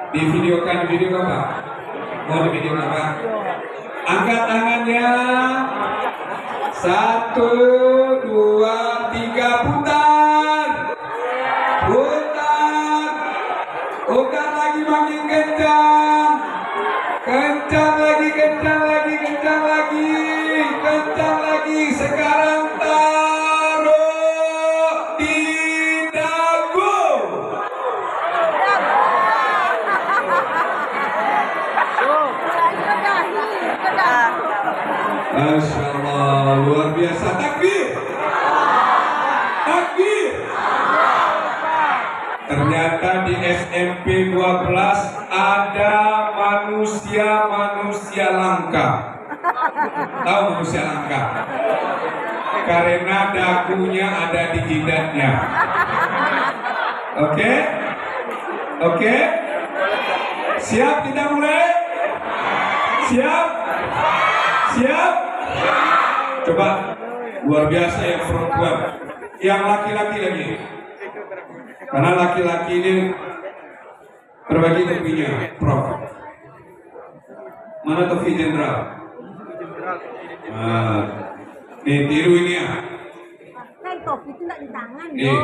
Di video apa? Mau di video apa? Angkat tangannya. 1, 2, 3, putar. Putar. Putar lagi makin kencang. Kencang lagi, kencang lagi, kencang lagi. Kencang lagi. Sekarang taruh di dagu. Masya Allah, luar biasa. Takbir. Takbir. Ternyata di SMP 12 ada manusia langka. Tahu manusia langka? Karena dagunya ada di jidatnya. Oke? Oke? Siap kita mulai? Siap? Siap? Coba, luar biasa yang perempuan. Yang laki-laki lagi. Karena laki-laki ini berbagi topinya, Prof. Mana topi jenderal? Nih, tiru ini ya. Kan topi itu nggak di tangan, nih.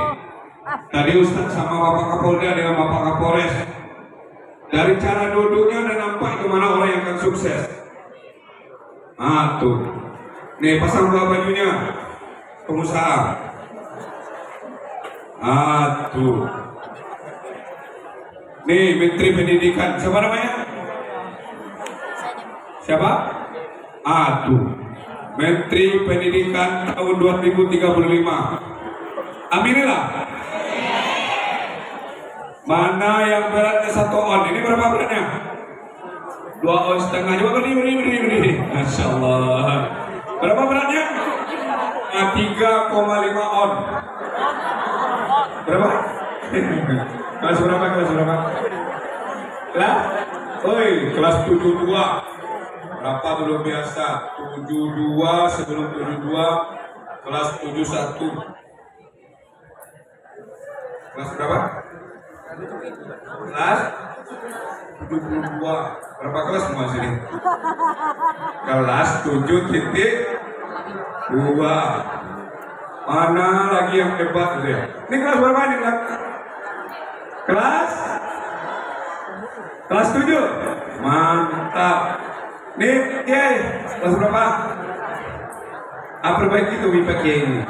Tadi Ustaz sama Bapak Kapolda dengan Bapak Kapolres. Dari cara duduknya udah nampak kemana orang yang akan sukses. Tuh. Nih, pasang dua bajunya. Pengusaha. Tuh. Nih, Menteri Pendidikan. Siapa namanya? Siapa? Tuh. Menteri Pendidikan tahun 2035. Aminilah. Mana yang beratnya 1 on? Ini berapa beratnya? 2,5 on. Coba beri. Masya Allah. Berapa beratnya? 3,5 on. Berapa? Kelas berapa? Lah? Oi, kelas 72. Berapa belum biasa? 72 sebelum 72. Kelas 71. Kelas berapa? Kelas 72. Berapa kelas semua sini? Kelas 7.2. Mana lagi yang hebat gitu ya? Ini kelas berapa nih? Kelas 7. Mantap. Nih, Kiai, kelas berapa? Perbaiki tuh pipa Kiai ini.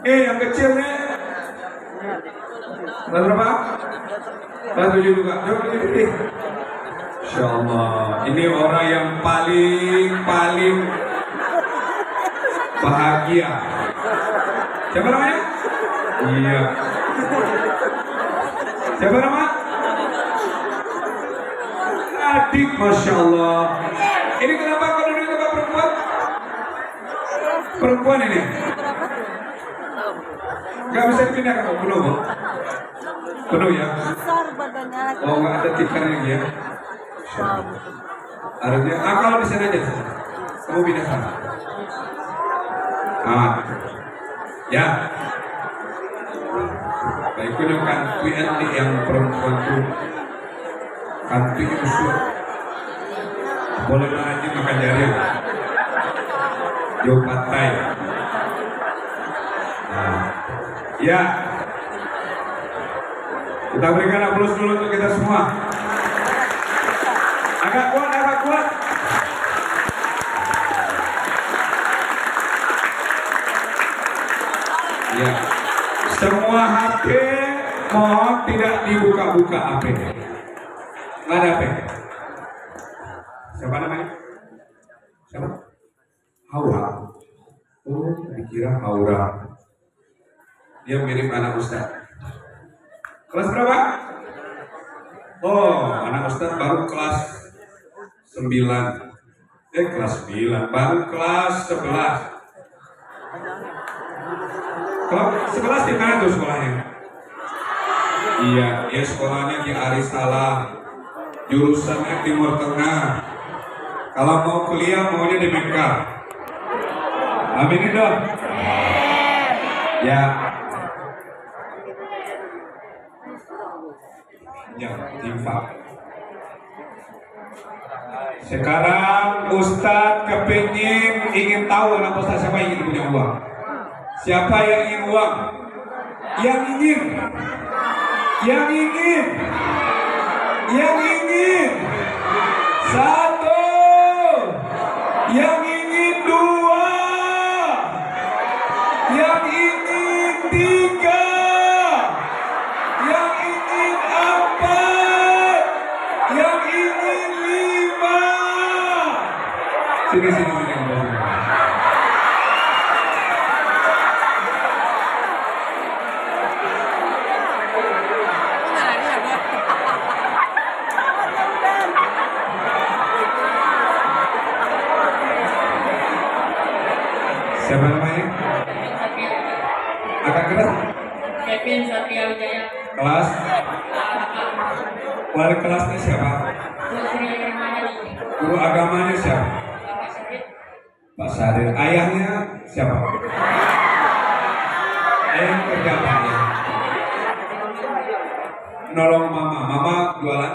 Yang kecil nih. Kelas berapa? Kelas 7 juga. Coba berdiri. Insya Allah, ini orang yang paling bahagia. Siapa namanya? Iya. Siapa nama? Adik, Masya Allah. Ini kenapa kalau ini kenapa perempuan? Perempuan ini? Gak bisa dipindah kamu, penuh bu? Penuh ya? Oh, gak ada tikar lagi ya? Harusnya, kalau di sana aja, kamu pindah sana. Ya. Baik, punya kantui yang perempuan tuh, kantui usul. Boleh aja makan jari. Jo patai. Ya. Kita berikan aplaus dulu untuk kita semua. Agak kuat. Ya. Semua HP mohon tidak dibuka-buka HP. Nggak ada HP. Siapa namanya? Siapa? Haura. Oh, dikira Haura. Dia mirip anak Ustaz. Kelas berapa? Oh, anak Ustaz baru kelas 9. Kelas 9, baru kelas 11. Kelas 11 di mana tuh sekolahnya? Iya, ya sekolahnya di Arisalah, jurusannya Timur Tengah. Kalau mau kuliah maunya di Mekah. Aminin dong. Ya, Ya, infak. Sekarang Ustadz kepingin ingin tahu anak Ustadz siapa yang ingin punya uang? Siapa yang ingin uang? Yang ingin? Yang ingin? Yang ingin? Satu. Yang ingin dua. Yang ingin tiga. Yang ingin empat. Yang ingin lima. Sini. Siapa namanya? Agak keras. Kevin Satria Wijaya. Kelas? Wali kelasnya siapa? Guru agamanya siapa? Pak Sadir. Ayahnya siapa? Ayah kerja apa ya? Nolong mama. Mama jualan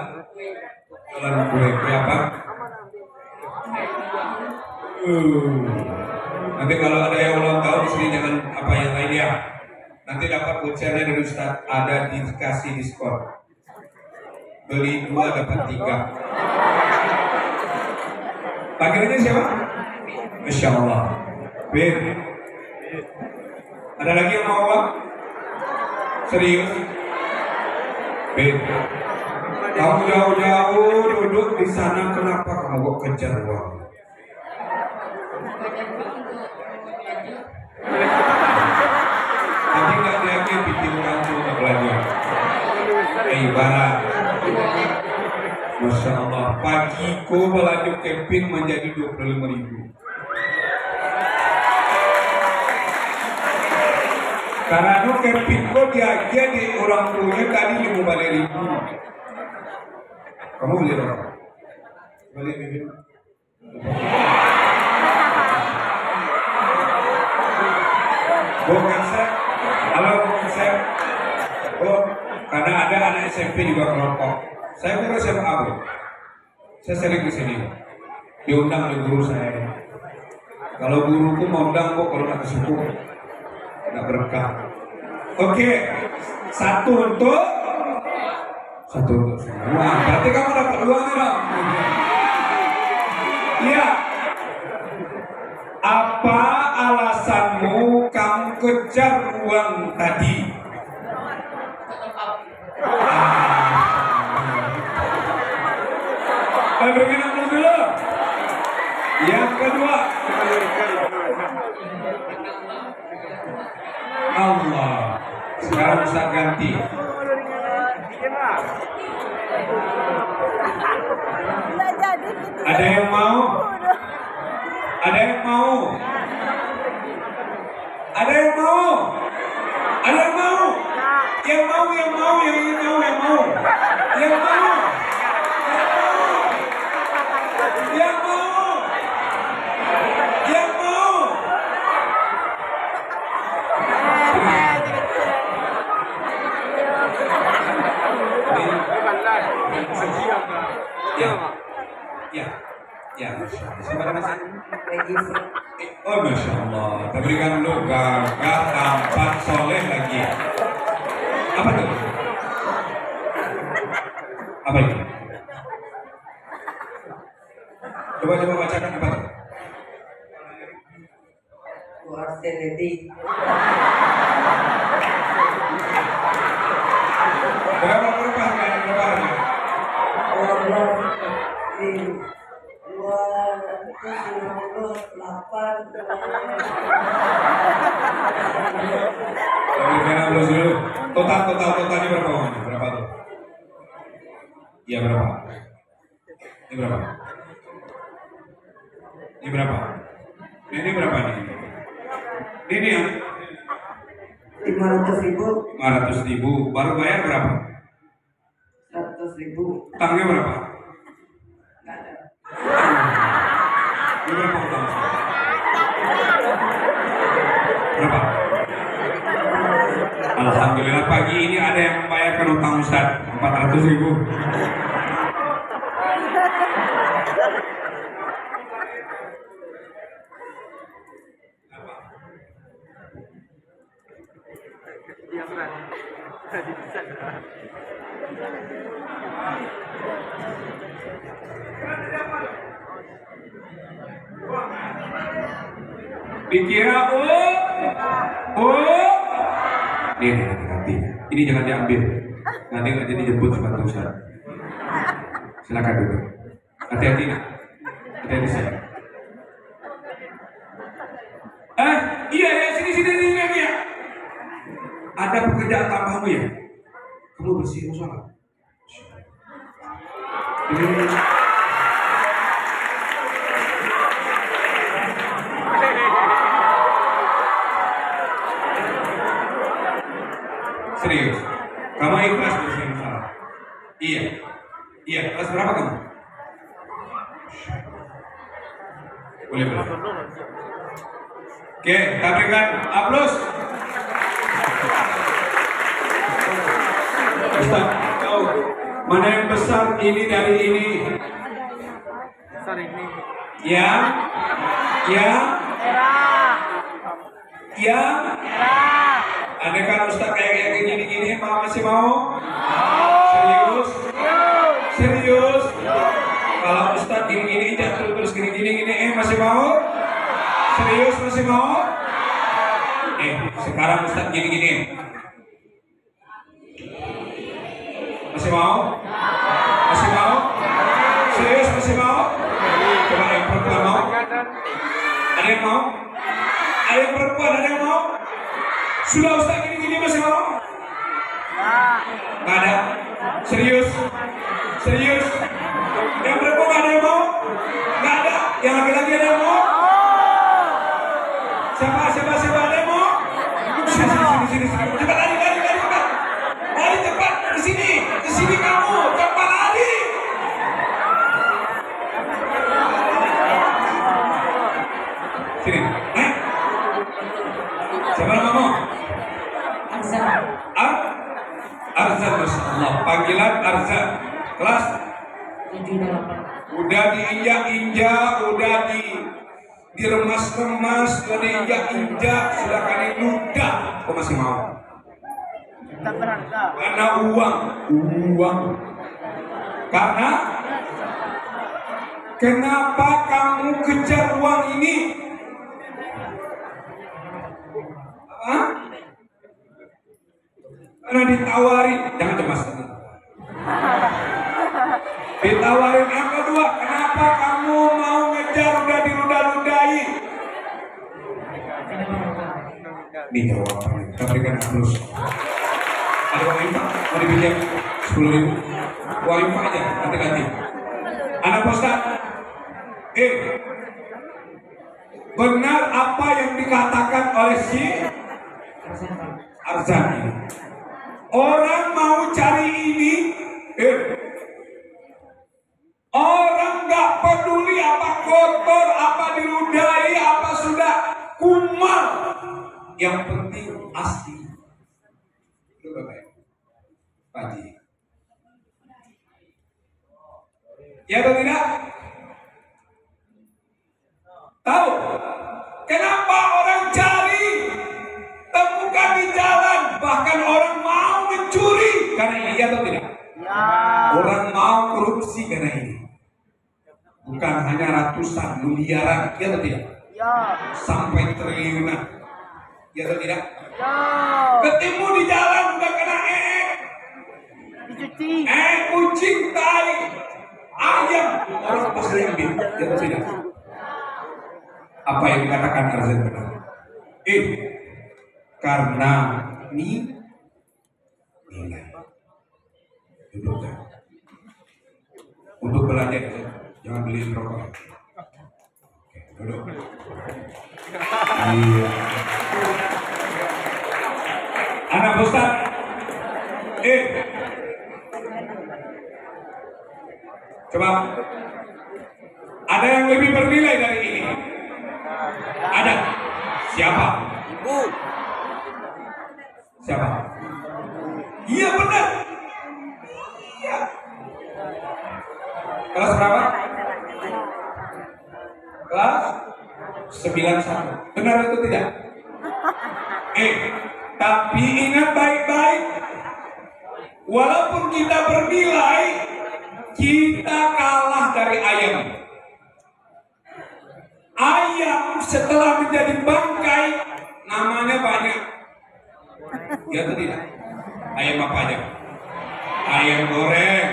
kue. Kue apa? Nanti kalau ada yang ulang tahun di sini jangan apa yang lain ya. Nanti dapat vouchernya dari Ustaz, ada dikasih diskon. Beli 2 dapat 3. Panggilannya siapa? Masya Allah. Ben. Ada lagi yang mau uang? Serius? Ben. Kamu jauh-jauh duduk di sana, kenapa kamu kok kejar uang? Tapi nggak yakin bikin orang tua belajar. Ibarat. Masya Allah. Pagiku belanja camping menjadi 25.000. Karena camping kok diaja di orang tuanya tadi 15.000. Kamu beli apa? Beli bibit. Bukan saya. Halo, bukan saya. Oh, karena ada anak SMP juga merokok. Saya kira siapa Abu? Saya sering di sini. Diundang oleh guru saya. Kalau guruku mau undang kok, kalau nggak kesukup, nggak berkah. Oke, satu untuk semua. Berarti kamu dapat uangnya dong. Iya. Apa alasanmu kamu kejar uang tadi? Berikan dulu. Yang kedua, Allah. Sekarang bisa ganti. Ada yang mau? Ada yang mau? Ada yang mau? Ada yang mau? Yang mau, yang mau, yang ingin mau, yang mau? Yang mau? Yang mau? Yang mau? Ya, siapa namanya? Oh, Masya Allah. Kita berikan dulu gagah, tampan, soleh lagi. Apa itu? Apa itu? Coba bacakan apa itu? Berapa harga? Totalnya berapa uangnya? Berapa tuh? Iya berapa? Ini berapa? Ini berapa? Ini berapa nih? Ini ya? 500.000. 500.000. Baru bayar berapa? 100.000. Utangnya berapa? Nggak ada. Ini berapa utang? Berapa? Alhamdulillah pagi ini ada yang membayarkan utang Ustaz 400.000. Dikira nanti ini jangan diambil, nanti nggak jadi jemput sama Ustaz. Silakan duduk. Hati-hati nak, hati-hati saya. Iya ya, sini ya. Ada pekerjaan tambahmu ya? Kamu bersihin musola. Serius, kamu ikhlas bersihin musola? Iya. Kelas berapa kamu? Boleh. Oke, kita berikan aplaus. Ustaz, tahu mana yang besar ini dari ini? Besar ini. Ya. Ada kan Ustaz kayak gini masih mau? Serius. Kalau Ustaz gini jatuh terus gini masih mau? Serius masih mau? Sekarang Ustaz gini. Masih mau? Serius masih mau? Coba yang perempuan mau? Ada yang mau? Ada yang perempuan, ada yang mau? Sudah Ustaz gini masih mau? Nggak ada? Serius? Yang perempuan nggak ada yang mau? Nggak ada? Yang laki-laki ada yang mau? Siapa ada yang mau? Sini. Cepat lari cepat. Lari cepat ke sini kamu, cepat lari. Sini. Siapa namamu? Arzan, Masya Allah. Panggilan Arzan. Kelas 7-8. udah diinjak-injak, udah diremas-remas, udah diinjak-injak, sudah kali ludah, kok masih mau? Karena uang. Karena kenapa kamu kejar uang ini? Apa? Karena ditawarin, jangan cemas. Ditawarin yang kedua, kenapa kamu mau ngejar udah diludah-ludahi? Ini jawabannya, kita berikan aplaus. Ada uang infak, mau dipinjam 10.000. Uang infak aja, ganti-ganti. Anak Ustaz, benar apa yang dikatakan oleh si Arzan ini? Orang mau cari ini, orang nggak peduli apa kotor, apa diludahi, apa sudah kumal. Yang penting asli. Itu baik. Pagi. Ya atau tidak? Tahu? Kenapa orang cari? Temukan di jalan. Bahkan orang mau mencuri. Karena ini, iya atau tidak? Ya. Orang mau korupsi karena ini. Bukan hanya ratusan, miliaran, iya atau tidak? Ya. Sampai triliunan, iya atau tidak? Ya. Ketemu di jalan udah kena Dicuci. kucing, tai, ayam, orang pasti ambil, iya atau tidak? Apa yang dikatakan Arzan benar? Karena nilai. Duduk kan? Untuk belanja, jangan beli rokok. Oke, duduk. Iya. Anak Ustaz, coba. Ada yang lebih bernilai dari ini? Ada. Siapa? Ibu. Siapa? Iya benar. Iya. Kelas berapa? Kelas 91. Benar itu tidak? Tapi ingat baik-baik. Walaupun kita bernilai, kita kalah dari ayam. Ayam setelah menjadi bangkai, namanya banyak. Ya atau tidak? Ayam apa aja? Ayam goreng,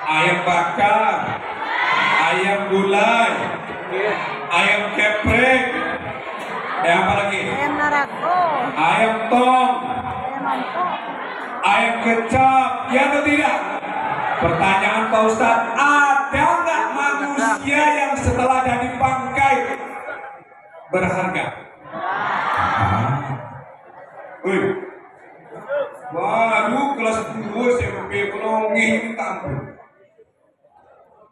ayam bakar, ayam gulai, ayam geprek, apa lagi? Ayam narako. Ayam tong, Ayam mangkok. ayam kecap, ya atau tidak? Pertanyaan Pak Ustadz, ada nggak manusia yang setelah jadi bangkai berharga? Wih, waduh kelas 2 SMP pelongeng tampil.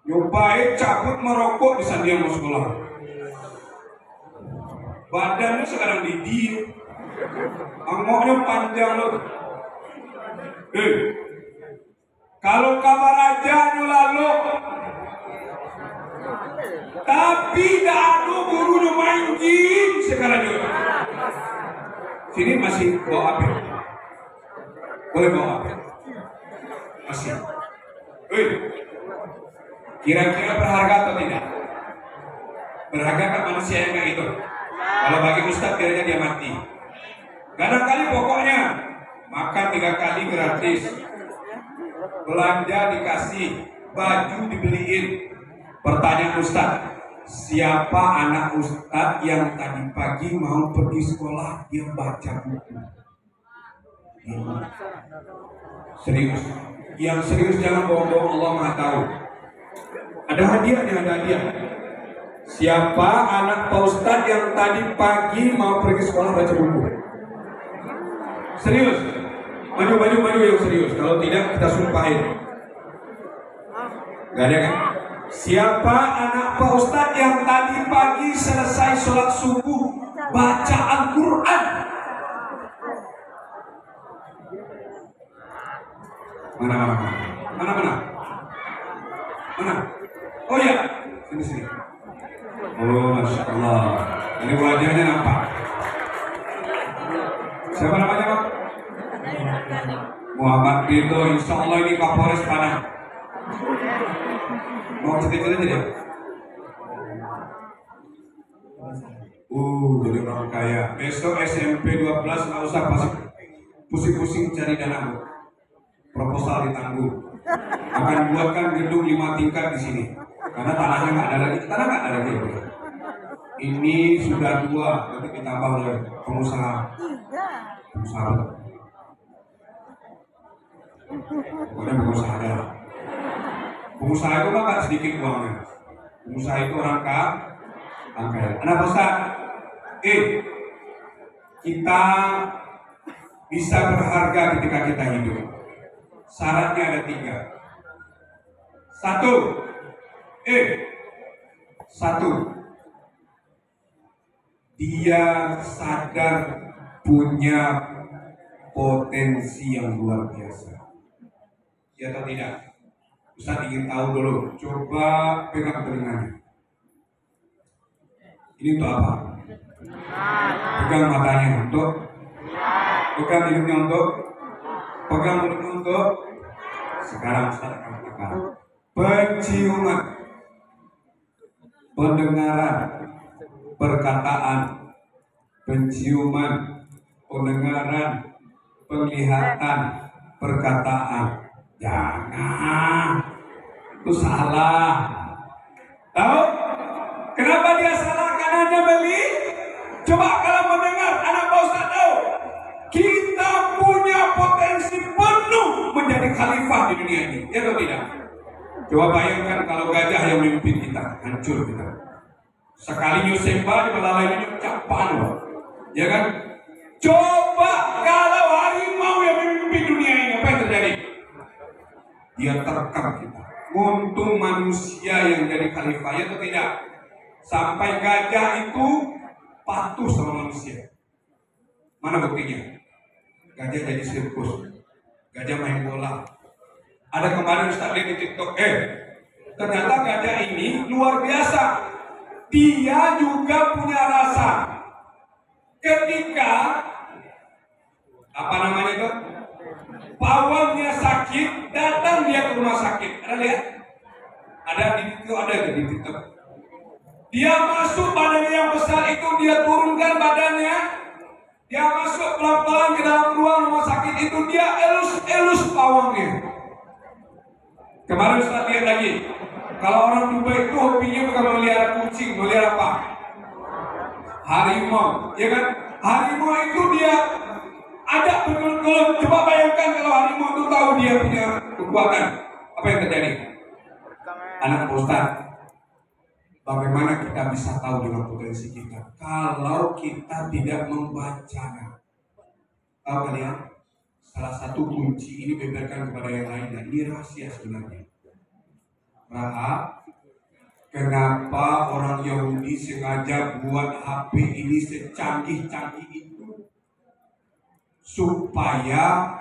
Nyobain cabut merokok di sana dia mau sekolah. Badannya sekarang didiem, angoknya panjang loh. Kalau kamar aja lalu, tapi dah ada gurunya main game sekarang juga. Sini masih bawa apa? Boleh bawa apa? Masih. Kira-kira berharga atau tidak? Berharga kan manusia yang kayak itu? Kalau bagi Ustadz kiranya dia mati. Kadang-kali pokoknya makan 3 kali gratis, belanja dikasih, baju dibeliin. Pertanyaan Ustadz, siapa anak Ustadz yang tadi pagi mau pergi sekolah dia baca buku? Serius. Yang serius jangan bohong-bohong, Allah Maha tahu. Ada hadiahnya, ada hadiah. Siapa anak Pak Ustadz yang tadi pagi mau pergi sekolah baca buku? Serius. Maju yang serius. Kalau tidak kita sumpahin. Gak ada kan? Siapa anak Pak Ustadz yang tadi pagi selesai sholat subuh baca Al-Quran? Mana? Oh ya, sini. Oh, Masya Allah. Ini wajahnya nampak. Siapa namanya, Pak? Muhammad Dito. Insya Allah ini Kapolres Padang. Mau cerita aja dia. Jadi orang kaya. Besok SMP 12 nggak usah pusing-pusing cari dana. Proposal ditanggung. Akan buatkan gedung 5 tingkat di sini. Karena tanahnya nggak ada lagi. Ini sudah 2, nanti ditambah oleh pengusaha. Pokoknya pengusaha adalah. Pengusaha itu kan sedikit uangnya. Pengusaha itu orang kaya. Anak Ustaz, kita bisa berharga ketika kita hidup. Syaratnya ada 3. 1. Dia sadar punya potensi yang luar biasa. Ya atau tidak? Ustaz ingin tahu dulu. Coba pegang telinganya. Ini untuk apa? Pegang matanya untuk. Pegang hidungnya untuk. Pegang mulutnya untuk. Sekarang Ustaz akan katakan. Penciuman, pendengaran, perkataan, penciuman, pendengaran, penglihatan, perkataan. Jangan, itu salah. Tahu? Kenapa dia salah? Kanannya beli. Coba kalau mendengar, anak Pak Ustaz tahu. Kita punya potensi penuh menjadi khalifah di dunia ini. Ya atau tidak? Coba bayangkan kalau gajah yang memimpin kita, hancur kita. Sekali nyusembah di belalai ini capan, ya kan? Coba kalau harimau yang memimpin dunia ini, apa yang terjadi? Dia terkam kita. Untung manusia yang jadi khalifah, ya atau tidak? Sampai gajah itu patuh sama manusia. Mana buktinya? gajah jadi sirkus, gajah main bola. Ada kemarin Ustaz lihat di TikTok, ternyata gajah ini luar biasa. Dia juga punya rasa. Ketika apa namanya itu, pawangnya sakit, datang dia ke rumah sakit. Ada lihat? Ada di TikTok, ada di TikTok. Dia masuk, badannya yang besar itu dia turunkan badannya. Dia masuk pelan-pelan ke dalam ruang rumah sakit itu, dia elus-elus pawangnya. Kemarin Ustaz lihat lagi, kalau orang Dubai itu hobinya bukan melihara kucing, melihara apa? Harimau, ya kan? Harimau itu dia ada betul-betul. Coba bayangkan kalau harimau itu tahu dia punya kekuatan, apa yang terjadi? Anak Ustaz, bagaimana kita bisa tahu dengan potensi kita? Kalau kita tidak membacanya. Tahu kalian? Salah satu kunci ini beberkan kepada yang lain, dan ini rahasia sebenarnya. Kenapa orang Yahudi sengaja buat HP ini secanggih-canggih itu? Supaya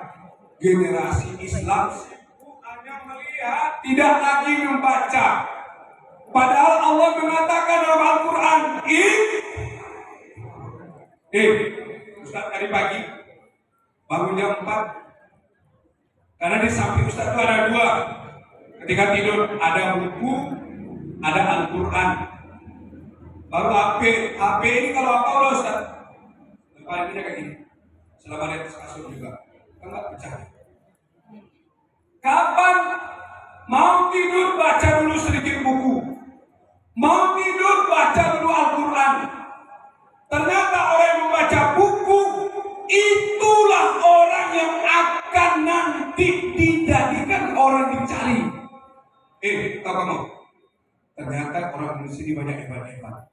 generasi Islam hanya melihat, tidak lagi membaca. Padahal Allah mengatakan dalam Al-Quran, Ustaz tadi pagi bangun jam 4, karena di samping Ustaz itu ada 2. Ketika tidur ada buku, ada Al-Quran. Baru HP ini kalau apa udah Ustaz? Depan ini kayak gini. Selama di atas kasur juga, enggak pecah. Kapan mau tidur baca dulu sedikit buku, mau tidur baca dulu Al-Quran. Ternyata orang yang membaca buku itulah orang yang akan nanti dijadikan orang dicari. Tahu kamu? Ternyata orang di sini banyak hebat-hebat.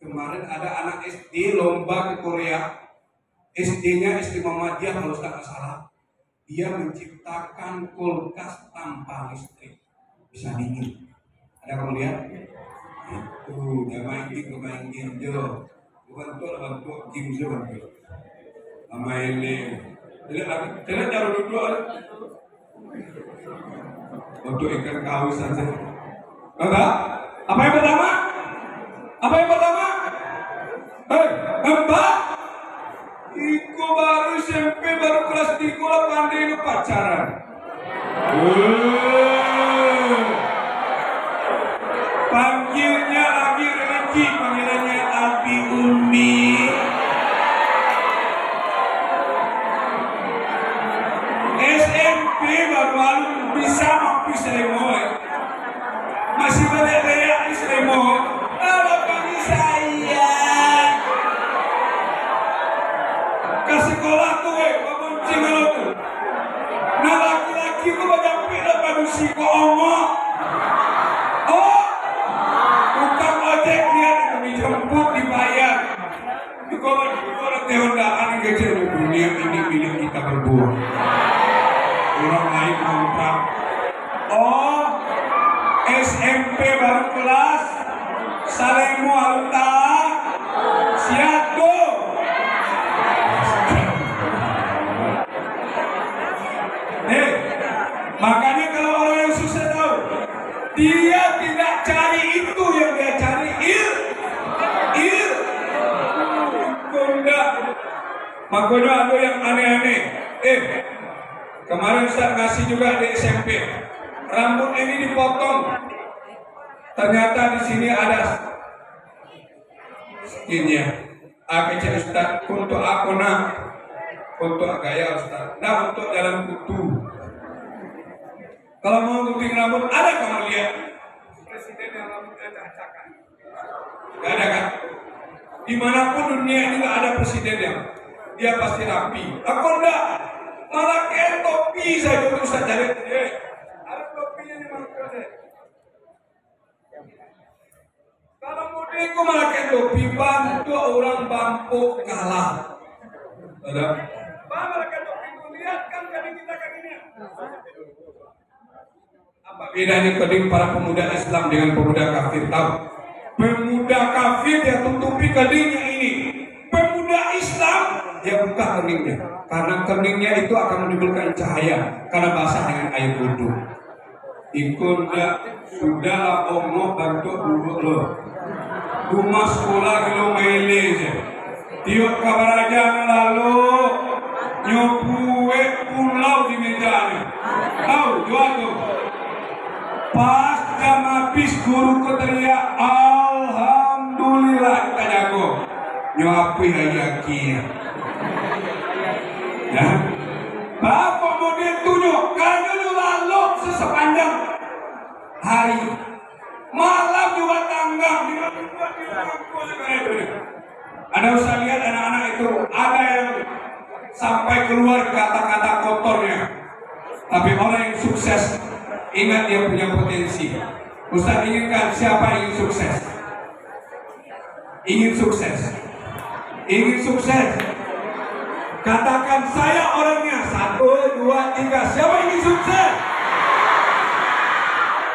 Kemarin ada anak SD lomba ke Korea. SD-nya SD Muhammadiyah kalau tidak salah. Dia menciptakan kulkas tanpa listrik, bisa dingin. Ada kamu lihat? Itu dia main game jo. Bukan game jo bantu. Main ini. Tidak cara duduk. Untuk ikan kawis saja. Ada? Apa yang pertama? Mbak, Iko baru SMP, baru kelas 3 lah pandai lu pacaran. Panggilnya lagi religi, panggilannya Abi Umi. SMP baru bisa ngopi selimut. Masih banyak di selimut. Kalau panggil saya ke sekolah tuh, pembunci kalau tuh. Nah laki-laki tuh banyak pilih pada si omong. Tukang ojek dia dijemput dibayar. Di kolong tehondaan kecil dunia ini milik kita berdua. Orang lain ngontrak. SMP baru kelas salemu alta siato. Makanya kalau orang yang susah tahu, dia tidak cari itu, yang dia cari makanya ada yang aneh-aneh. Kemarin Ustaz ngasih juga di SMP, rambut ini dipotong. Ternyata di sini ada skinnya. Kecil Ustaz, untuk aku untuk gaya Ustaz, untuk dalam kutu. Kalau mau gunting rambut, ada kamu lihat presiden yang rambutnya acak-acakan? Gak ada kan? Dimanapun dunia ini gak ada presiden yang dia pasti rapi. Aku enggak, malah kayak topi saja untuk Ustaz cari. Ada topinya di mana? Kalau mudiku malah kayak topi, bantu orang bambu kalah. Ada? Malah kayak topi, lihat kan kadang kita kayak gini. Apa bedanya keding para pemuda Islam dengan pemuda kafir? Tahu? Pemuda kafir dia tutupi kedingnya ini. Pemuda Islam dia buka kedingnya. Karena keningnya itu akan menimbulkan cahaya karena basah dengan air wudhu. Ikunda sudahlah omong bantu dulu lo. Rumah sekolah kilo mileage. Tiap kabarajang lalu nyobuwe pulau di mejanya. Tahu jual tuh. Pas jam habis guru teriak alhamdulillah kita jago. Nyoapi hayakia. Ya, Bapak mau ditunjuk, kalau lu lalu sepanjang hari, malam juga tanggal, ada usah lihat anak-anak itu, ada yang sampai keluar kata-kata kotornya, tapi orang yang sukses, ingat dia punya potensi. Ustaz inginkan siapa ingin sukses? Ingin sukses? Ingin sukses? Katakan saya orangnya. 1, 2, 3. Siapa ingin sukses?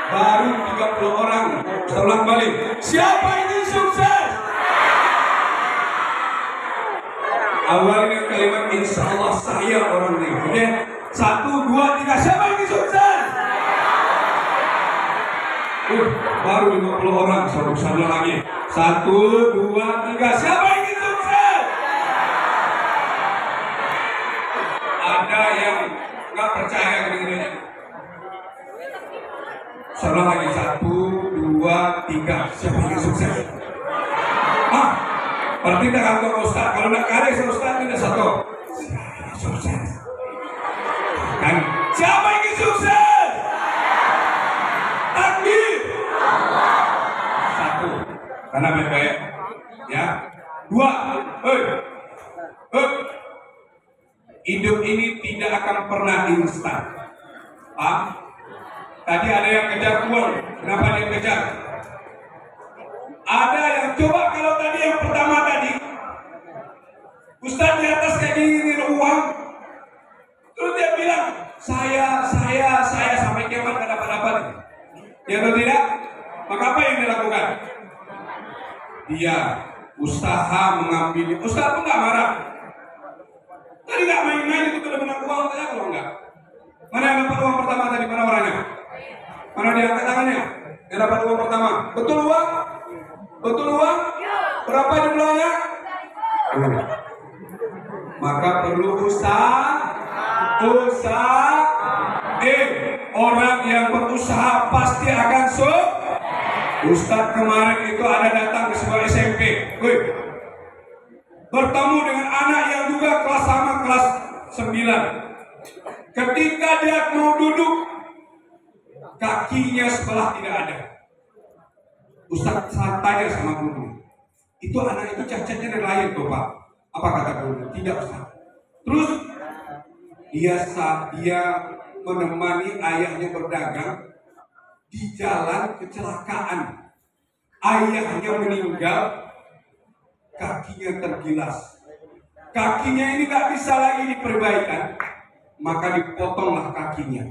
Baru 30 orang. Ulang balik. Siapa ingin sukses? Awalnya kalimat insya Allah saya orangnya. Oke? 1, 2, 3. Siapa ingin sukses? Baru 50 orang. Satu lagi. 1, 2, 3. Siapa ingin sukses? Ada yang nggak percaya kedengarannya. Salah lagi 1, 2, 3. Siapa yang sukses? Berarti tak kantor Ustaz. Kalau nak kare Ustaz tidak satu. Siapa yang sukses? Kan? Siapa yang sukses? Takbir. 1. Karena baik-baik. Ya. 2. Hidup ini tidak akan pernah instan. Tadi ada yang kejar uang. Kenapa dia kejar? Ada yang coba kalau tadi yang pertama tadi, Ustaz di atas kayak ingin uang, terus dia bilang saya sampai kiamat gak dapat. Ya atau tidak? Maka apa yang dilakukan? Dia usaha mengambil. Ustaz pun nggak marah. Tadi nggak main-main itu sudah menang uang saja kalau enggak. Mana yang dapat uang pertama tadi? Mana orangnya? Mana dia angkat tangannya? Yang dapat uang pertama. Betul uang? Betul uang? Berapa jumlahnya? Maka perlu usaha. Orang yang berusaha pasti akan sukses. Ustaz kemarin itu ada datang ke sebuah SMP. Bertemu dengan anak yang juga kelas sama, kelas 9. Ketika dia mau duduk, kakinya sebelah tidak ada. Ustaz tanya sama guru, itu anak itu cacatnya dari lahir tuh Pak. Apa kata guru? Tidak Ustaz. Terus dia menemani ayahnya berdagang di jalan kecelakaan. Ayahnya meninggal. Kakinya tergilas. Kakinya ini gak bisa lagi diperbaikan. Maka dipotonglah kakinya.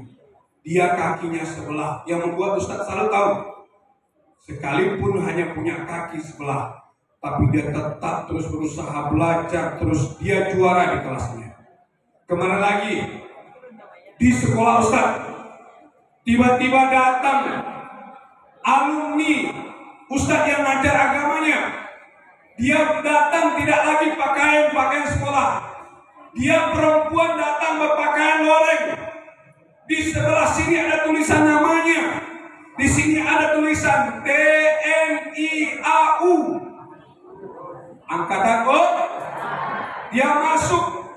Dia kakinya sebelah. Yang membuat Ustaz selalu tahu. Sekalipun hanya punya kaki sebelah. Tapi dia tetap terus berusaha belajar. Terus dia juara di kelasnya. Kemana lagi? Di sekolah Ustaz. Tiba-tiba datang alumni Ustaz yang ngajar agamanya. Dia datang tidak lagi pakaian sekolah. Dia perempuan datang berpakaian loreng. Di sebelah sini ada tulisan namanya. Di sini ada tulisan TNI AU. Angkatan O. Dia masuk.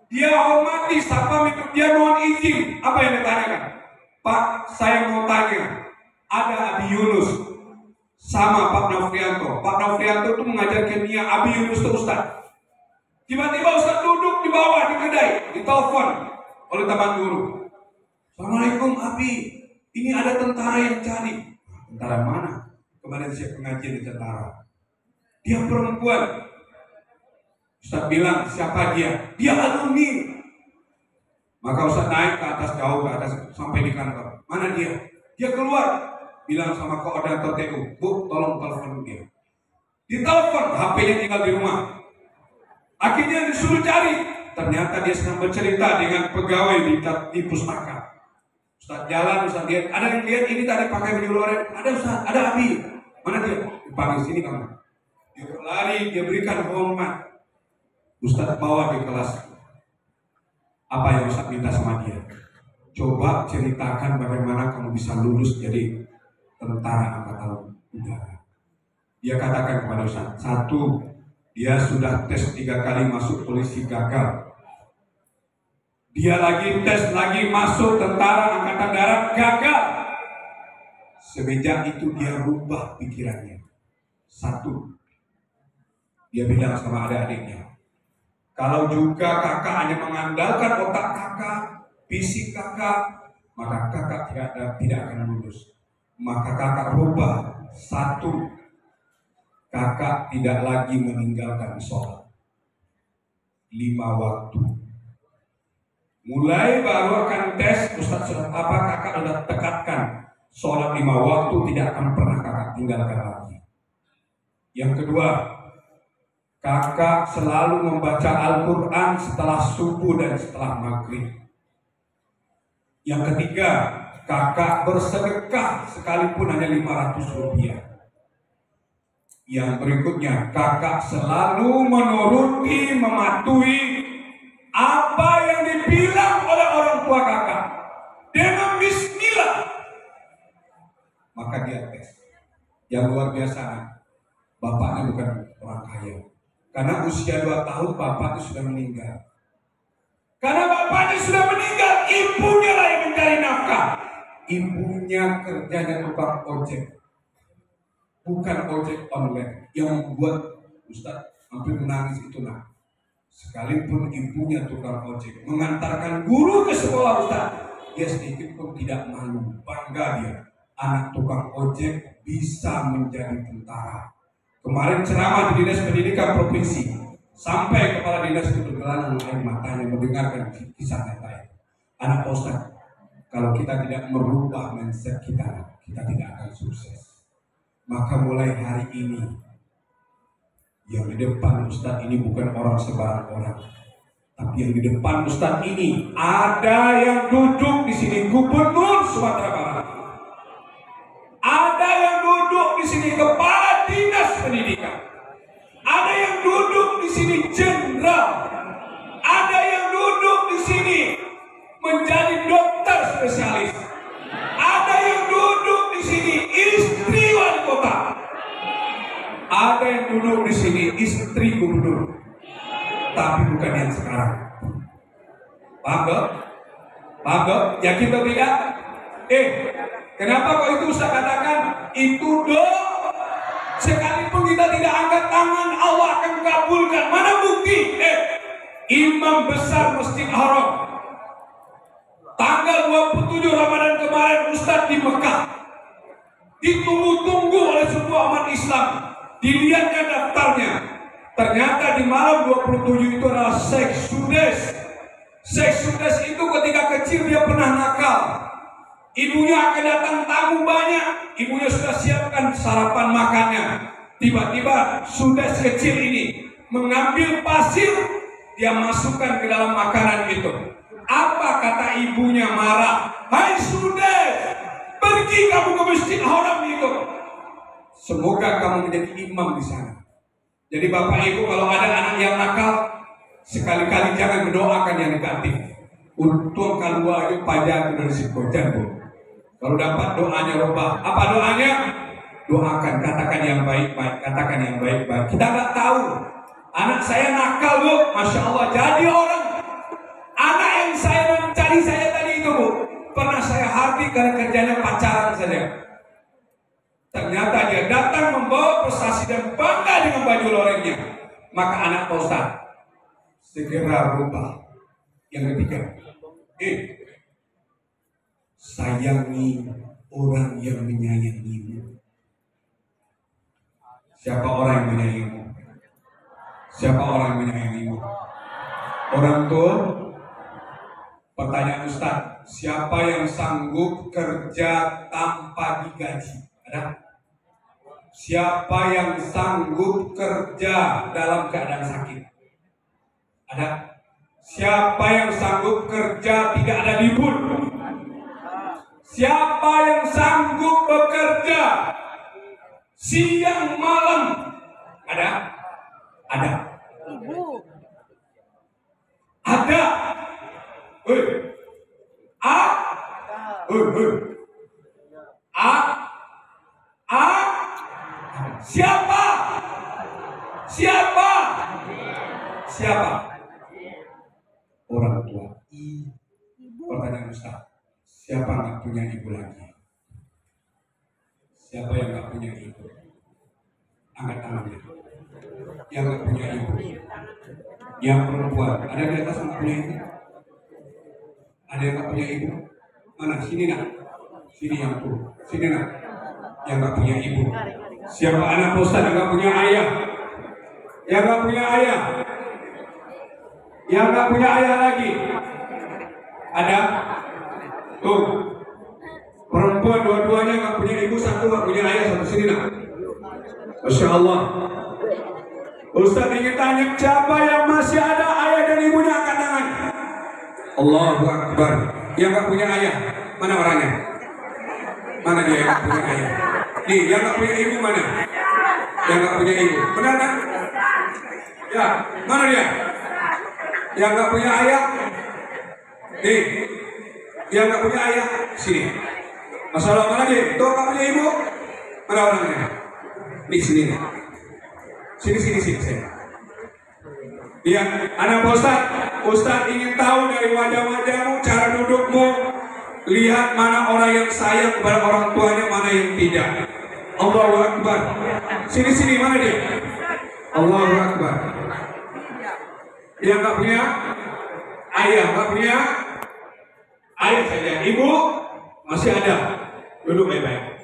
Dia hormati sapa itu. Dia mohon izin. Apa yang ditanyakan? Pak, saya mau tanya. Ada Abi Yunus sama Pak Nofrianto. Pak Nofrianto itu mengajar kimia, Abi Yunus itu Ustaz. Tiba-tiba Ustaz duduk di bawah di kedai, ditelepon oleh teman guru. Assalamualaikum Abi, ini ada tentara yang cari. Tentara mana? Kemarin saya pengajian di tentara. Dia perempuan. Ustaz bilang, siapa dia? Dia alumni. Maka Ustaz naik ke atas, jauh ke atas, sampai di kantor. Mana dia? Dia keluar. Bilang sama koordinator TU, Bu, tolong telepon dia. Ditelepon, HP-nya tinggal di rumah. Akhirnya disuruh cari. ternyata dia sedang bercerita dengan pegawai di pustaka. Ustaz jalan, Ustaz lihat, ada yang lihat ini tadi pakai baju loreng, ada Ustaz, ada Abi. Mana dia? Dipanggil sini kamu. Dia berlari, dia berikan hormat. Ustaz bawa di kelas. Apa yang Ustaz minta sama dia? Coba ceritakan bagaimana kamu bisa lulus jadi tentara angkatan udara. Dia katakan kepada Ustaz, satu, dia sudah tes 3 kali masuk polisi gagal. Dia lagi tes lagi masuk tentara angkatan darat gagal. Semenjak itu dia rubah pikirannya. Satu, dia bilang sama adik-adiknya, kalau juga kakak hanya mengandalkan otak kakak, fisik kakak, maka kakak tidak akan lulus. Maka kakak rubah. Satu, kakak tidak lagi meninggalkan sholat 5 waktu. Mulai baru akan tes, Ustaz apa kakak sudah tekatkan sholat 5 waktu tidak akan pernah kakak tinggalkan lagi. Yang kedua, kakak selalu membaca Al-Quran setelah subuh dan setelah maghrib. Yang ketiga, kakak bersedekah sekalipun hanya 500 rupiah. Yang berikutnya, kakak selalu menuruti, mematuhi apa yang dibilang oleh orang tua kakak dengan bismillah. Maka dia tes. Yang luar biasa, bapaknya bukan orang kaya. Karena usia 2 tahun bapaknya sudah meninggal. Karena bapaknya sudah meninggal, ibunya lah yang mencari nafkah. Ibunya kerjanya tukang ojek, bukan ojek online, yang membuat Ustaz hampir menangis itu nak. Sekalipun ibunya tukang ojek, mengantarkan guru ke sekolah Ustaz, dia sedikit pun tidak malu, bangga dia. Anak tukang ojek bisa menjadi tentara. Kemarin ceramah di Dinas Pendidikan Provinsi, sampai kepala dinas itu bergelanang air matanya mendengarkan kisah nyata. Anak Ustaz, kalau kita tidak merubah mindset kita tidak akan sukses. Maka mulai hari ini, yang di depan Ustaz ini bukan orang sembarang orang, tapi yang di depan Ustaz ini ada yang duduk di sini Gubernur Sumatera Barat, ada yang duduk di sini Kepala Dinas Pendidikan, ada yang duduk di sini Jenderal, ada yang duduk di sini menjadi dokter spesialis, ada yang duduk di sini istri wali kota, ada yang duduk di sini istri gubernur, tapi bukan yang sekarang. Paham gak? Paham gak? Yakin atau tidak? Kenapa kok itu Ustaz katakan itu sekalipun kita tidak angkat tangan Allah akan kabulkan. Mana bukti? Imam besar Masjid Haram tanggal 27 Ramadan kemarin Ustaz di Mekah, ditunggu-tunggu oleh semua umat Islam, dilihatnya daftarnya, ternyata di malam 27 itu adalah Syekh Sudes. Syekh Sudes itu ketika kecil dia pernah nakal. Ibunya akan datang tamu banyak, ibunya sudah siapkan sarapan makannya. Tiba-tiba Sudes kecil ini mengambil pasir, dia masukkan ke dalam makanan itu. Apa kata ibunya? Marah. Hai Sudes, pergi kamu ke Masjid Haram itu. Semoga kamu menjadi imam di sana. Jadi bapak ibu kalau ada anak yang nakal, sekali-kali jangan mendoakan yang negatif. Untuk kalau ayo pajak dari sikojan bu. Kalau dapat doanya robah. Apa doanya? Doakan, katakan yang baik-baik, katakan yang baik-baik. Kita nggak tahu. Anak saya nakal bu, masya Allah jadi orang. Anak yang saya mencari saya tadi itu bu, pernah saya harti karena kerjanya pacaran saja. Ternyata dia datang membawa prestasi dan bangga dengan baju lorengnya. Maka anak Pak Ustaz segera rubah. Yang ketiga, sayangi orang yang menyayangimu. Siapa orang yang menyayangimu? Siapa orang yang menyayangimu? Orang tua. Pertanyaan Ustaz, siapa yang sanggup kerja tanpa digaji? Ada? Siapa yang sanggup kerja dalam keadaan sakit? Ada? Siapa yang sanggup kerja tidak ada libur? Siapa yang sanggup bekerja siang malam? Ada? Ada. Ibu. Ada. Siapa? Siapa? Siapa? Orang tua. Pertanyaan Ustaz. Siapa nggak punya ibu lagi? Siapa yang nggak punya ibu? Angkat tangannya. Yang nggak punya ibu. Yang perempuan. Ada di atas nggak punya ibu? Ada yang nggak punya ibu? Mana? Sini nak. Sini yang tuh. Sini nak. Yang nggak punya ibu. Siapa anak Ustaz yang nggak punya ayah? Yang nggak punya ayah? Yang nggak punya ayah lagi? Ada? Tuh. Perempuan dua-duanya nggak punya ibu, satu nggak punya ayah, satu sini nak. Masya Allah. Ustaz ingin tanya, siapa yang masih ada ayah dan ibunya, angkat tangan. Allahu Akbar. Yang nggak punya ayah, mana orangnya? Mana dia yang nggak punya ayah? Nih, yang nggak punya ibu mana? Yang nggak punya ibu, benar kan? Ya, mana dia? Yang nggak punya ayah? Nih, yang nggak punya ayah, sini. Masalah mana dia? Tuh nggak punya ibu, mana orangnya? Di sini. Sini. Iya, anak Ustaz ingin tahu dari wajah-wajahmu, cara dudukmu, lihat mana orang yang sayang kepada orang tuanya, mana yang tidak. Allahu Akbar. Sini, mana dia? Allahu Akbar. Yang nggak punya ayah, nggak punya ayah saja. Ibu masih ada. Duduk baik-baik.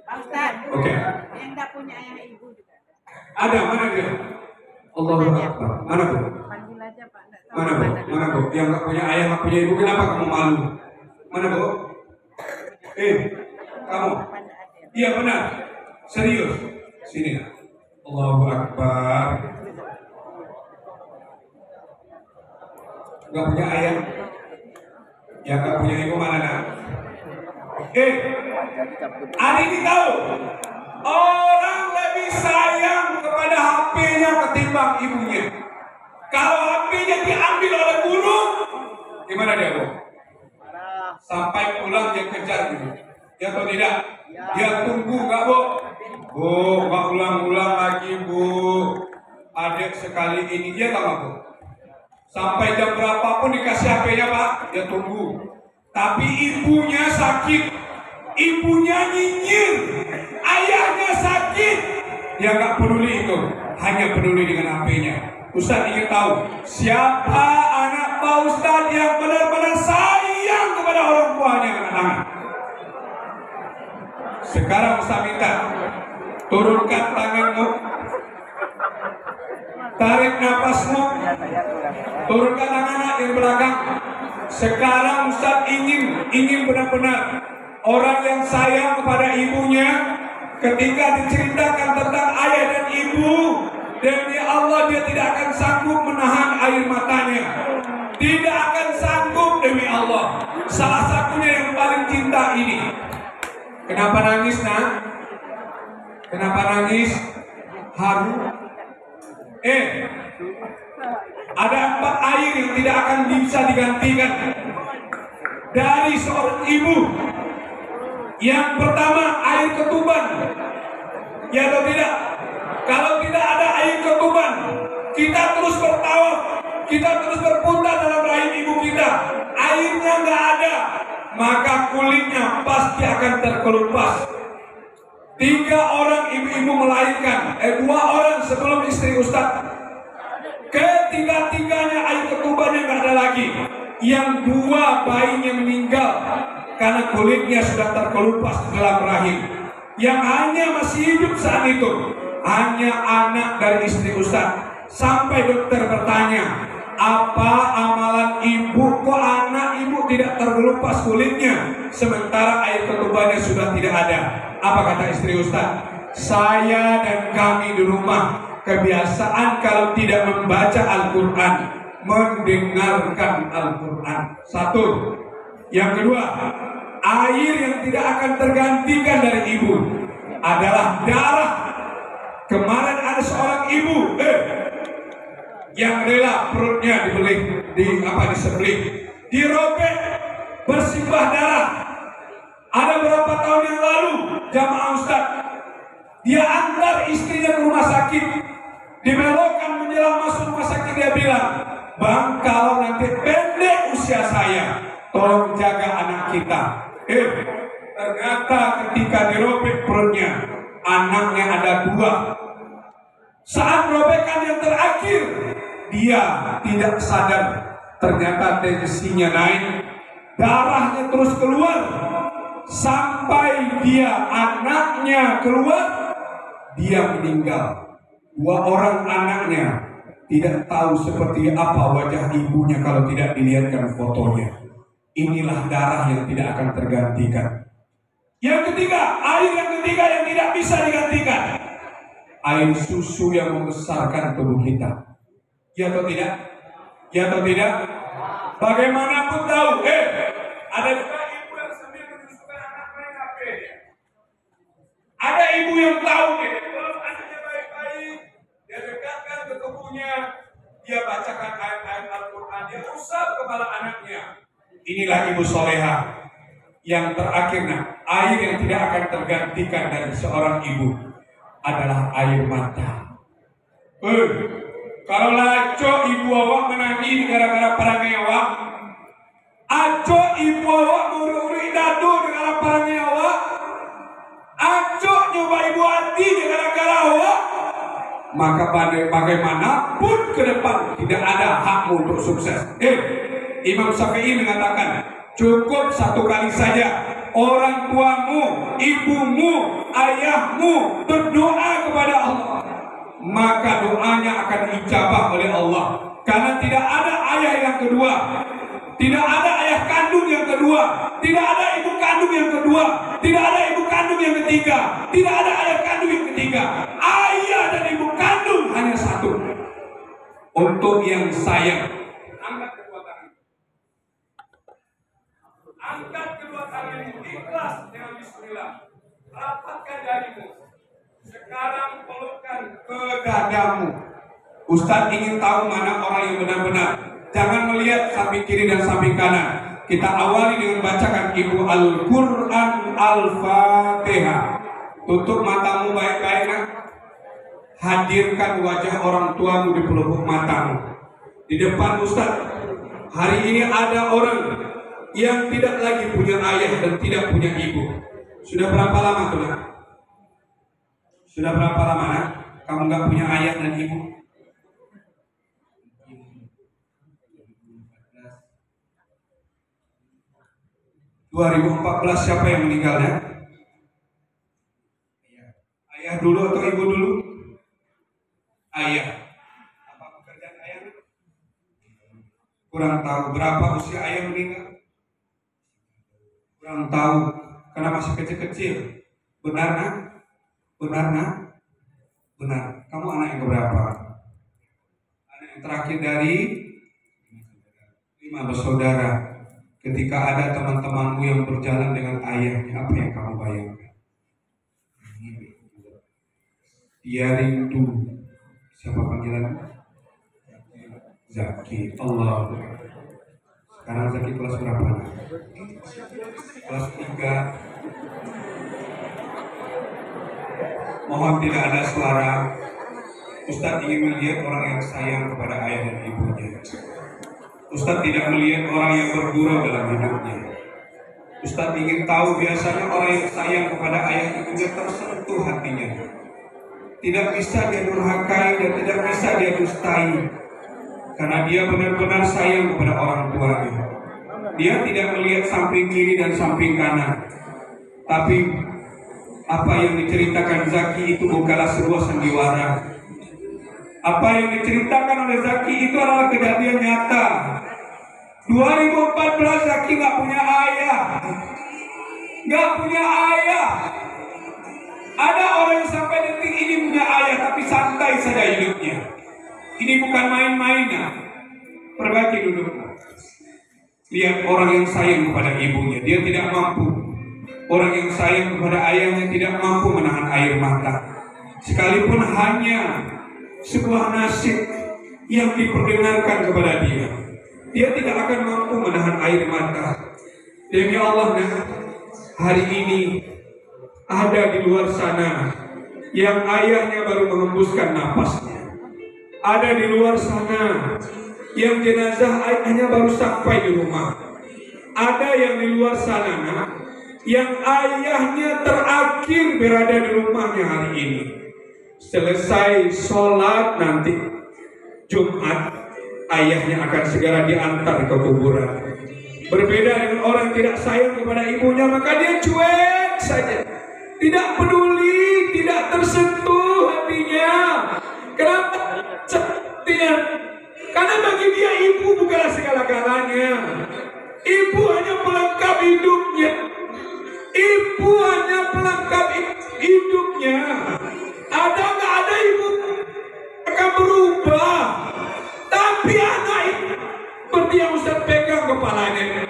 Ustaz. Oke. Yang nggak punya ayah ibu juga. Ada, mana dia? Allahu Akbar. Mana bu? Panggil aja Pak. Mana bu? Mana bu? Yang nggak punya ayah, nggak punya ibu, kenapa kamu malu? Mana bu? Kamu? Iya benar. Serius. Sini. Allahu Akbar. Nggak punya ayah. Yang nggak punya ibu mana nak? Hari ini tahu orang lebih sayang kepada HP-nya ketimbang ibunya. Kalau HP-nya diambil oleh guru, gimana dia bu? Sampai pulang dia kejar dulu. Ya atau tidak? Dia tunggu nggak bu? Bu, nggak ulang-ulang lagi bu. Adik sekali ini dia nggak bu? Sampai jam berapapun dikasih HP-nya pak, dia tunggu. Tapi ibunya sakit, ibunya nyinyir, ayahnya sakit, dia nggak peduli itu, hanya peduli dengan HP-nya. Ustaz ingin tahu siapa anak Pak Ustaz yang benar-benar sayang kepada orang tuanya, angkat tangan. Sekarang Ustaz minta turunkan tanganmu, tarik nafasmu, turunkan tangan yang belakang. Sekarang Ustaz ingin benar-benar orang yang sayang kepada ibunya, ketika diceritakan tentang ayah dan ibu, demi Allah dia tidak akan sanggup menahan air matanya, tidak akan sanggup demi Allah. Salah satunya yang paling cinta ini. Kenapa nangis nak? Kenapa nangis? Haru. Ada 4 air yang tidak akan bisa digantikan dari seorang ibu. Yang pertama air ketuban. Ya atau tidak? Kalau tidak ada air ketuban, kita terus bertawaf, kita terus berputar dalam rahim ibu kita, airnya nggak ada, maka kulitnya pasti akan terkelupas. 3 orang ibu-ibu melahirkan, 2 orang sebelum istri Ustaz. Ketiga-tiganya air ketubannya nggak ada lagi. Yang 2 bayinya meninggal karena kulitnya sudah terkelupas di dalam rahim. Yang hanya masih hidup saat itu hanya anak dari istri Ustaz. Sampai dokter bertanya, apa amalan ibu kok anak ibu tidak terkelupas kulitnya sementara air ketubannya sudah tidak ada? Apa kata istri Ustaz? Saya dan kami di rumah kebiasaan kalau tidak membaca Al-Quran, mendengarkan Al-Quran. Satu. Yang kedua, air yang tidak akan tergantikan dari ibu adalah darah. Kemarin ada seorang ibu yang rela perutnya disembelih, dirobek, bersimbah darah. Ada berapa tahun yang lalu, jamaah Ustaz, dia antar istrinya ke rumah sakit. Dibelokkan menjelang masuk rumah sakit, dia bilang, "Bang, kalau nanti pendek usia saya, tolong jaga anak kita." Ternyata ketika dirobek perutnya, anaknya ada 2. Saat robekan yang terakhir, dia tidak sadar. Ternyata tensinya naik, darahnya terus keluar, sampai anaknya keluar, dia meninggal. 2 orang anaknya tidak tahu seperti apa wajah ibunya kalau tidak dilihatkan fotonya. Inilah darah yang tidak akan tergantikan. Yang ketiga, air yang ketiga yang tidak bisa digantikan, air susu yang membesarkan tubuh kita. Ya atau tidak? Ya atau tidak? Bagaimanapun tahu, ada juga ibu yang sambil menyusukan anak mereka. Ada ibu yang tahu, kalau anaknya baik-baik, dia dekatkan ke tubuhnya, dia bacakan ayat-ayat Al-Quran, dia usap kepala anaknya. Inilah ibu solehah. Yang terakhir, air yang tidak akan tergantikan dari seorang ibu adalah air mata. Kalau laco ibu awak menangis gara-gara perangai awak, aco ibu awak nguri-nguri dadu gara-gara perangai awak, aco nyoba ibu hati gara-gara awak, maka bagaimanapun ke depan tidak ada hakmu untuk sukses. Imam Syafi'i mengatakan, cukup 1 kali saja orang tuamu, ibumu, ayahmu berdoa kepada Allah, maka doanya akan dijabah oleh Allah. Karena tidak ada ayah yang kedua, tidak ada ayah kandung yang kedua, tidak ada ibu kandung yang kedua, tidak ada ibu kandung yang ketiga, tidak ada ayah kandung yang ketiga. Ayah dan ibu kandung hanya satu. Untuk yang sayang, angkat kedua tangan. Angkat kedua tangan, ikhlas dengan bismillah. Rapatkan jarimu. Sekarang pelukkan ke dadamu. Ustadz ingin tahu mana orang yang benar-benar. Jangan melihat samping kiri dan samping kanan. Kita awali dengan bacakan Ibu Al-Quran Al-Fatihah. Tutup matamu baik-baik, nak. Hadirkan wajah orang tuamu di pelupuk matamu. Di depan Ustadz, hari ini ada orang yang tidak lagi punya ayah dan tidak punya ibu. Sudah berapa lama tuh, nak? Sudah berapa lama, nak? Kamu nggak punya ayah dan ibu? 2014 siapa yang meninggalnya? Ayah dulu atau ibu dulu? Ayah. Apa pekerjaan ayah? Kurang tahu. Berapa usia ayah meninggal? Kurang tahu. Karena masih kecil-kecil. Benar, nak? Benar, nak? Benar. Kamu anak yang berapa? Anak yang terakhir dari 5 bersaudara. Ketika ada teman-temanmu yang berjalan dengan ayahnya, apa yang kamu bayangkan? Dia rindu. Siapa panggilanmu? Zaki. Allah. Sekarang Zaki kelas berapa? Kelas 3. Mohon tidak ada suara. Ustadz ingin melihat orang yang sayang kepada ayah dan ibunya. Ustadz tidak melihat orang yang bergurau dalam hidupnya. Ustadz ingin tahu biasanya orang yang sayang kepada ayah ibunya tersentuh hatinya. Tidak bisa dia durhakai dan tidak bisa dia dustai. Karena dia benar-benar sayang kepada orang tuanya. Dia tidak melihat samping kiri dan samping kanan. Tapi apa yang diceritakan Zaki itu bukanlah sebuah sandiwara. Apa yang diceritakan oleh Zaki itu adalah kejadian nyata. 2014 Zaki nggak punya ayah. Nggak punya ayah. Ada orang yang sampai detik ini punya ayah tapi santai saja hidupnya. Ini bukan main-mainnya. Perbaiki dudukmu. Lihat orang yang sayang kepada ibunya, dia tidak mampu. Orang yang sayang kepada ayahnya tidak mampu menahan air mata. Sekalipun hanya sebuah nasib yang diperdengarkan kepada dia, dia tidak akan mampu menahan air mata. Demi Allah, hari ini ada di luar sana yang ayahnya baru menghembuskan napasnya. Ada di luar sana yang jenazah ayahnya baru sampai di rumah. Ada yang di luar sana yang ayahnya terakhir berada di rumahnya hari ini. Selesai sholat nanti Jumat, ayahnya akan segera diantar ke kuburan. Berbeda dengan orang yang tidak sayang kepada ibunya, maka dia cuek saja, tidak peduli, tidak tersentuh hatinya. Kenapa? Karena bagi dia ibu bukanlah segala-galanya. Ibu hanya pelengkap hidupnya. Ibu hanya pelengkap hidupnya. Ada nggak ada ibu akan berubah. Tapi anak itu seperti yang Ustaz pegang kepalanya.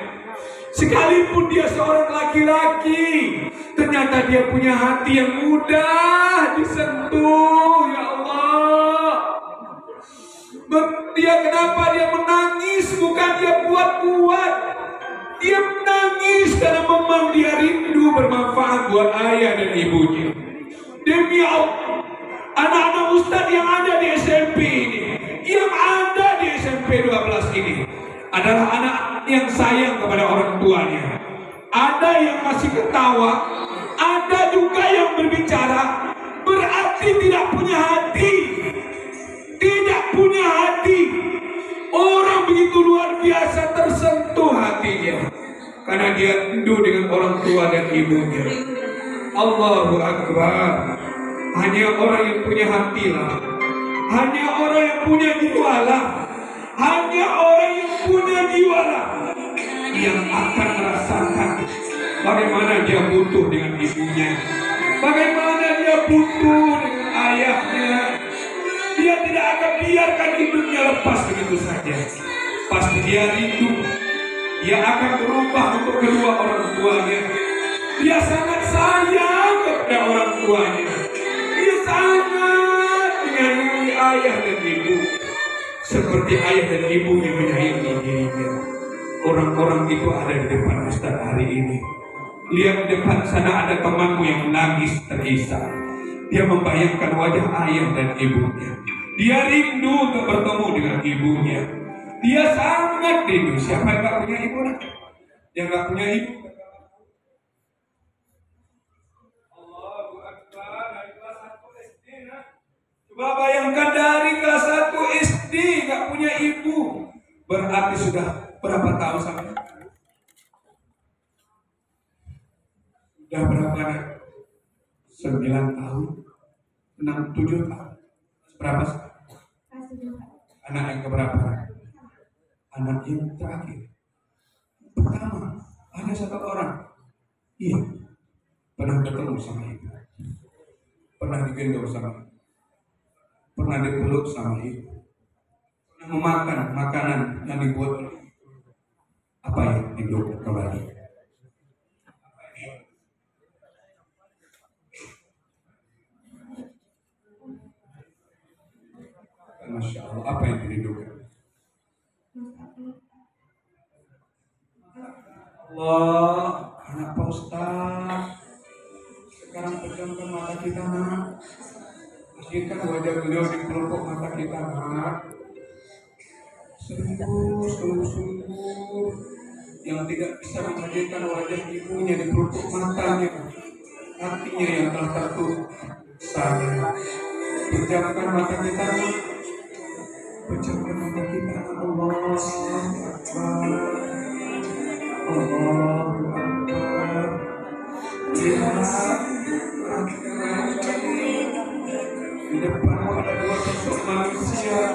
Sekalipun dia seorang laki-laki, ternyata dia punya hati yang mudah disentuh. Ya Allah, dia kenapa dia menangis? Bukan dia buat-buat. Dia menangis karena memang dia rindu bermanfaat buat ayah dan ibunya. Demi Allah, anak-anak Ustaz yang ada di SMP ini, yang ada di SMP 12 ini adalah anak yang sayang kepada orang tuanya. Ada yang masih ketawa, ada juga yang berbicara, berarti tidak punya hati. Tidak punya hati. Orang begitu luar biasa tersentuh hatinya karena dia rindu dengan orang tua dan ibunya. Allahu Akbar. Hanya orang yang punya hati lah, hanya orang yang punya jiwa lah, hanya orang yang punya jiwa lah yang akan merasakan bagaimana dia butuh dengan ibunya, bagaimana dia butuh dengan ayahnya. Dia tidak akan biarkan hidupnya lepas begitu saja. Pasti dia rindu. Dia akan berubah untuk kedua orang tuanya. Dia sangat sayang kepada orang tuanya. Dia sangat menyayangi ayah dan ibu, seperti ayah dan ibunya menyayangi dirinya. Orang-orang itu ada di depan Ustaz hari ini. Lihat di depan sana ada temanmu yang menangis terisak. Dia membayangkan wajah ayah dan ibunya. Dia rindu untuk bertemu dengan ibunya. Dia sangat rindu. Siapa yang gak punya ibu? Yang gak punya ibu? Allahu Akbar. Dari kelas 1 SD. Coba bayangkan dari kelas 1 SD gak punya ibu. Berarti sudah berapa tahun sampai? Sudah berapa? 9 tahun, 6, 7 tahun. Berapa? Anak yang keberapa? Anak yang terakhir. Pertama, ada satu orang. Iya, pernah ketemu sama ibu, pernah digendong sama ibu, pernah dipeluk sama ibu, pernah memakan makanan yang dibuat oleh ibu. Apa yang hidup kembali? Masya Allah, apa yang dirindukan? Allah, anak Pak Ustaz, sekarang pejamkan mata kita, nak. Pastikan wajah beliau di pelupuk mata kita, nak. Sungguh yang tidak bisa menghadirkan wajah ibunya di pelupuk matanya, hatinya yang telah tertutup. Saya pejamkan mata kita, nak. Pejamkan mata kita. Allahu Akbar. Allahu Akbar. Lihat di depanmu ada dua sosok manusia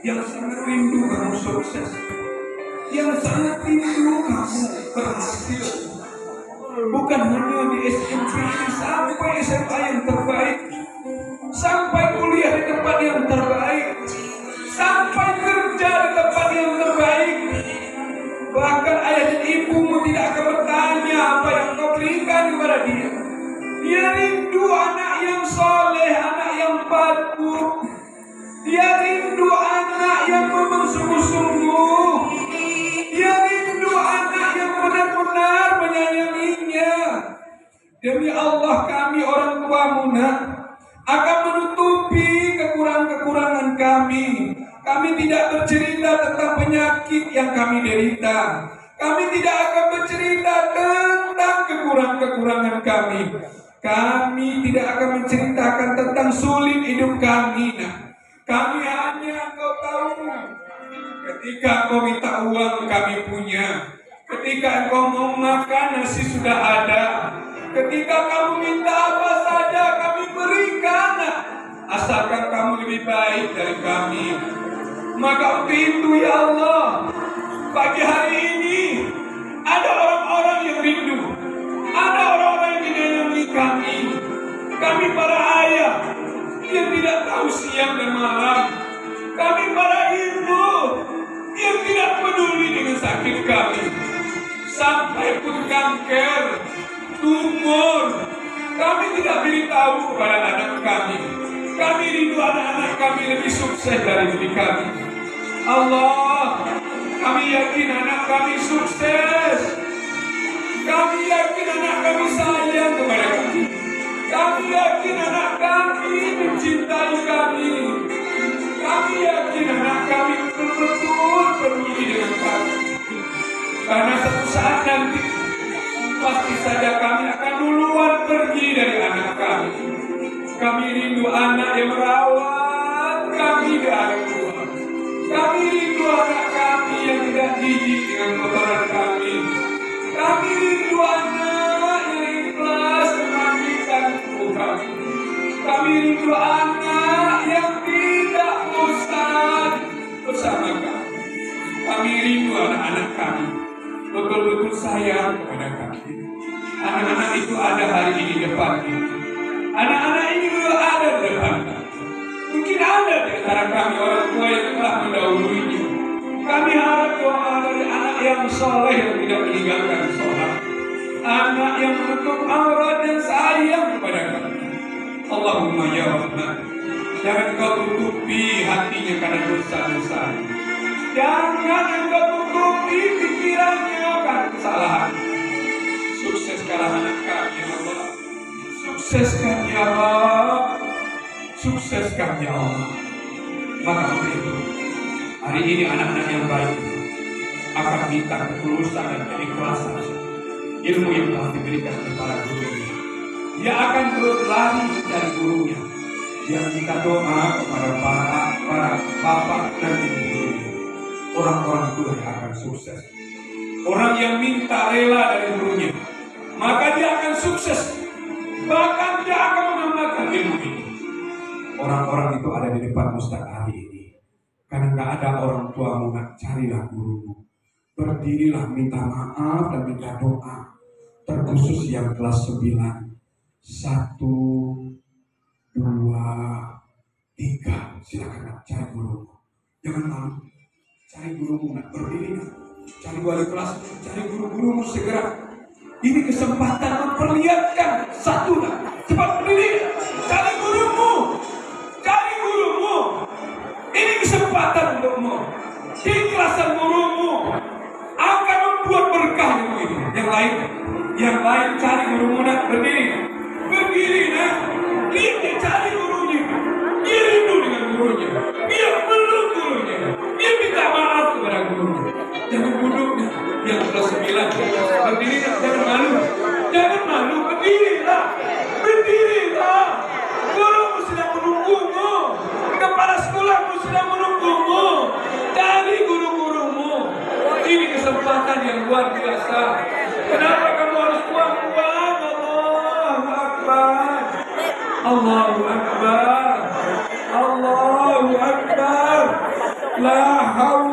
yang sangat rindu kamu sukses, yang sangat rindu kamu berhasil. Bukan hanya di SMP ini, sampai SMA yang terbaik, sampai kuliah di tempat yang terbaik, sampai kerja di tempat Bahkan ayah dan ibumu tidak akan bertanya apa yang kau berikan kepada dia. Dia rindu anak yang soleh, anak yang patuh. Dia rindu anak yang memang sungguh-sungguh. Dia rindu anak yang benar-benar menyayanginya. Demi Allah, kami orang tuamu nak akan menutupi kekurangan-kekurangan kami. Kami tidak bercerita tentang penyakit yang kami derita. Kami tidak akan bercerita tentang kekurangan-kekurangan kami. Kami tidak akan menceritakan tentang sulit hidup kami. Nah, kami hanya kau tahu. Ketika kau minta uang, kami punya. Ketika engkau mau makan, nasi sudah ada. Ketika kamu minta apa saja, kami berikan. Asalkan kamu lebih baik dari kami. Maka untuk itu ya Allah, pagi hari ini ada orang-orang yang rindu. Ada orang-orang yang menyayangi kami. Kami para ayah yang tidak tahu siang dan malam. Kami para ibu yang tidak peduli dengan sakit kami. Sampai pun kanker, tumor, kami tidak beritahu kepada anak kami. Kami rindu anak-anak kami lebih sukses dari diri kami. Allah, kami yakin anak kami sukses. Kami yakin anak kami sayang kepada kami. Kami yakin anak kami mencintai kami. Kami yakin anak kami betul-betul peduli dengan kami. Karena satu saat nanti pasti saja kami akan duluan pergi dari anak kami. Kami rindu anak yang merawat kami dari tua. Kami rindu anak kami yang tidak jijik dengan kotoran kami. Kami rindu anak yang ikhlas memandikan tubuh kami. Kami rindu anak yang tidak bosan bersama kami. Kami rindu anak-anak kami betul-betul sayang kepada kami. Anak-anak itu ada hari ini depan kita. Anak-anak ini juga ada di depan kami. Mungkin ada di antara kami orang tua yang telah mendahulunya. Kami harap doa dari anak yang soleh yang tidak meninggalkan sholat. Anak yang menutup aurat dan sayang kepada kami. Allahumma ya Rahman, jangan kau tutupi hatinya karena dosa-dosa. Jangan engkau tutupi pikirannya karena kesalahan. Sukseskanlah anak kami ya Allah. Sukseskan ya Allah. Sukseskan ya Allah. Maka untuk itu, hari ini anak-anak yang baik akan minta ketulusan dan keikhlasan ilmu yang telah diberikan oleh para gurunya. Dia akan berlari mencari gurunya. Dia minta doa kepada para bapak dan ibu gurunya. Orang-orang itu yang akan sukses. Orang yang minta rela dari gurunya, maka dia akan sukses. Bahkan dia akan mengamalkan ilmu ini. Orang-orang itu ada di depan Ustaz hari ini. Karena nggak ada orang tuamu, nak carilah gurumu. Berdirilah minta maaf dan minta doa. Terkhusus yang kelas 9. 1, 2, 3. Silakan nak cari gurumu. Jangan malu. Cari gurumu, nak berdiri. Cari wali kelas, cari guru-gurumu segera. Ini kesempatan memperlihatkan. 1, nak cepat berdiri. Cari gurumu. Cari gurumu. Ini kesempatan untukmu. Keikhlasan gurumu akan membuat berkah ilmu ini. Yang lain cari gurumu, nak berdiri. Berdiri, nak. Dia cari gurunya. Dia rindu dengan gurunya.